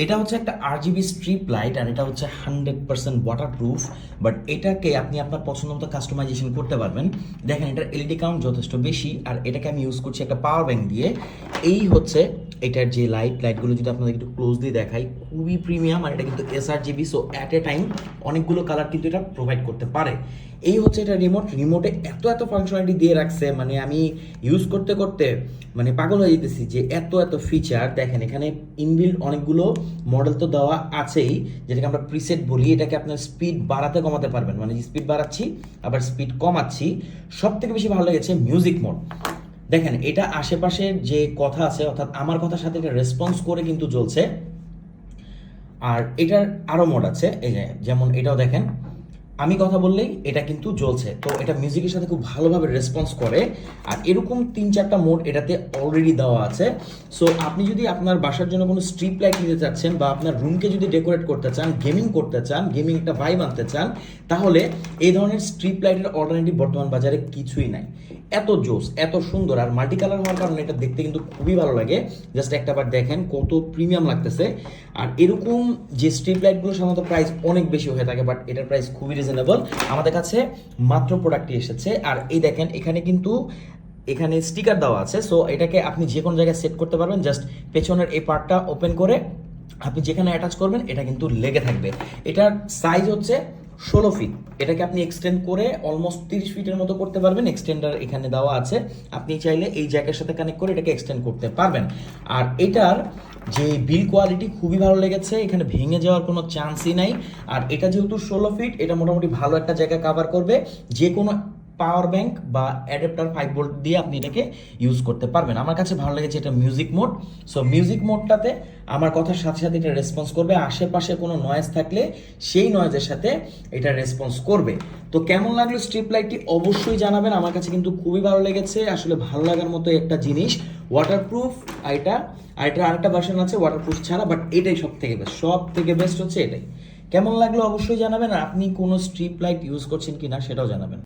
এটা হচ্ছে একটা RGB স্ট্রিপ লাইট, আর এটা হচ্ছে 100% ওয়াটারপ্রুফ। বাট এটাকে আপনি আপনার পছন্দ মতো কাস্টমাইজেশন করতে পারবেন। দেখেন এটার এলইডি কাউন্ট যথেষ্ট বেশি, আর এটাকে আমি ইউজ করছি একটা পাওয়ার ব্যাংক দিয়ে। এই হচ্ছে এটার যে লাইটগুলো যদি আপনাদের একটু ক্লোজলি দেখাই, খুবই প্রিমিয়াম। আর এটা কিন্তু SRGB, so at a time অনেকগুলো কালার কিন্তু এটা প্রোভাইড করতে পারে। এই হচ্ছে এটা রিমোটে এত এত ফাংশনালিটি দিয়ে রাখছে, মানে আমি ইউজ করতে করতে মানে পাগল হয়ে যেতেছি যে এত এত ফিচার। দেখেন এখানে ইনবিল্ড অনেকগুলো মডেল তো দেওয়া আছেই, যেটাকে আমরা প্রিসেট বলি। এটাকে আপনার স্পিড বাড়াতে কমাতে পারবেন, মানে স্পিড বাড়াচ্ছি আবার স্পিড কমাচ্ছি। সব থেকে বেশি ভালো লেগেছে মিউজিক মোড। দেখেন এটা আশেপাশের যে কথা আছে, অর্থাৎ আমার কথার সাথে এটা রেসপন্স করে কিন্তু জ্বলছে। আর এটার আরও মোড আছে, এই যে যেমন এটাও দেখেন, আমি কথা বললেই এটা কিন্তু জ্বলছে। তো এটা মিউজিকের সাথে খুব ভালোভাবে রেসপন্স করে। আর এরকম 3-4টা মোড এটাতে অলরেডি দেওয়া আছে। সো আপনি যদি আপনার বাসার জন্য কোনো স্ট্রিপ লাইট নিতে চাচ্ছেন, বা আপনার রুমকে যদি ডেকোরেট করতে চান, গেমিং করতে চান, গেমিং একটা ভাইব আনতে চান, তাহলে এই ধরনের স্ট্রিপ লাইটের অল্টারনেটিভ বর্তমান বাজারে কিছুই নাই। এত জোস, এত সুন্দর, আর মাল্টি কালার হওয়ার কারণে এটা দেখতে কিন্তু খুবই ভালো লাগে। জাস্ট একটাবার দেখেন কত প্রিমিয়াম লাগতেছে। আর এরকম যে স্ট্রিপ লাইটগুলো সাধারণত প্রাইস অনেক বেশি হয়ে থাকে, বাট এটার প্রাইস খুবই রিজনেবল। আমাদের কাছে মাত্র প্রোডাক্টটি এসেছে। আর এই দেখেন এখানে কিন্তু এখানে স্টিকার দেওয়া আছে, সো এটাকে আপনি যে কোনো জায়গায় সেট করতে পারবেন। জাস্ট পেছনের এই পার্টটা ওপেন করে আপনি যেখানে অ্যাটাচ করবেন এটা কিন্তু লেগে থাকবে। এটার সাইজ হচ্ছে 16 ফিট। এটাকে আপনি এক্সটেন্ড করে অলমোস্ট 30 ফিটের মতো করতে পারবেন। এক্সটেন্ডার এখানে দেওয়া আছে, আপনি চাইলে এই জ্যাকের সাথে কানেক্ট করে এটাকে এক্সটেন্ড করতে পারবেন। আর এটার যে বিল কোয়ালিটি খুবই ভালো লেগেছে, এখানে ভেঙে যাওয়ার কোনো চান্সই নাই। আর এটা যেহেতু 16 ফিট, এটা মোটামুটি ভালো একটা জায়গা কাভার করবে। যে কোনো পাওয়ার ব্যাংক বা অ্যাডাপ্টার 5 ভোল্ট দিয়ে আপনি এটাকে ইউজ করতে পারবেন। আমার কাছে ভালো লেগেছে এটা মিউজিক মোড। সো মিউজিক মোডটাতে আমার কথার সাথে সাথে এটা রেসপন্স করবে। আশেপাশে কোনো নয়েজ থাকলে সেই নয়েজের সাথে এটা রেসপন্স করবে। তো কেমন লাগলো স্ট্রিপ লাইটটি অবশ্যই জানাবেন। আমার কাছে কিন্তু খুবই ভালো লেগেছে, আসলে ভালো লাগার মতো একটা জিনিস। ওয়াটারপ্রুফ এটা, আর এটা আরেকটা ভার্সন আছে ওয়াটারপ্রুফ ছাড়া, বাট এটাই সব থেকে বেস্ট হচ্ছে এটাই। কেমন লাগলো অবশ্যই জানাবেন। আর আপনি কোনো স্ট্রিপ লাইট ইউজ করছেন কিনা সেটাও জানাবেন।